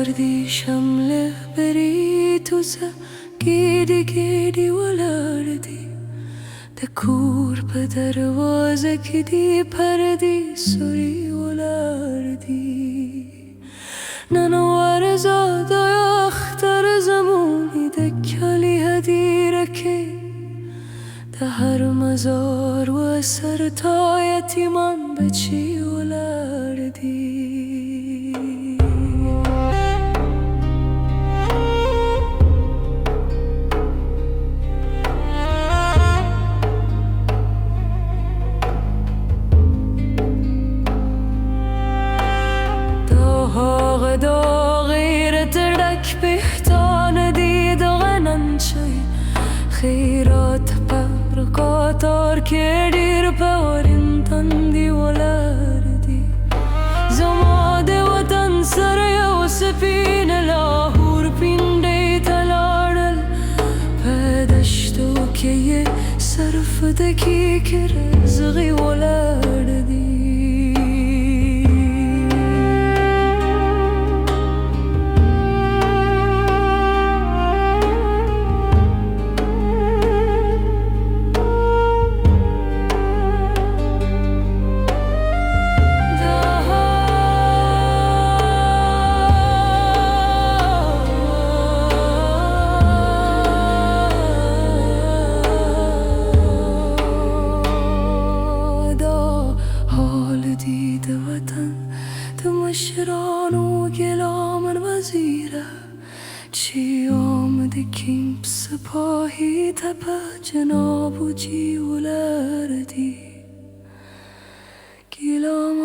وردی شمله بری تو گیدی گیدی ولردی دکور به دروازه کدی پردی سوری ولردی ننوار زادا اختر زمونی دکلی هدیره که ده هر مزار و سر تا یتیمان بچی ولردی دا غیرت دک بهتان دید و غننچه خیرات برقاتار که دیر پورین تندی ولردی زماده وطن سر یو سپین لاهور پینده تلاردل پدشتو که یه صرف دکی که رزقی ولردی مشران و گلامن وزیره چی آمده کیم سپاهی تپه جناب و جی ولردی گلام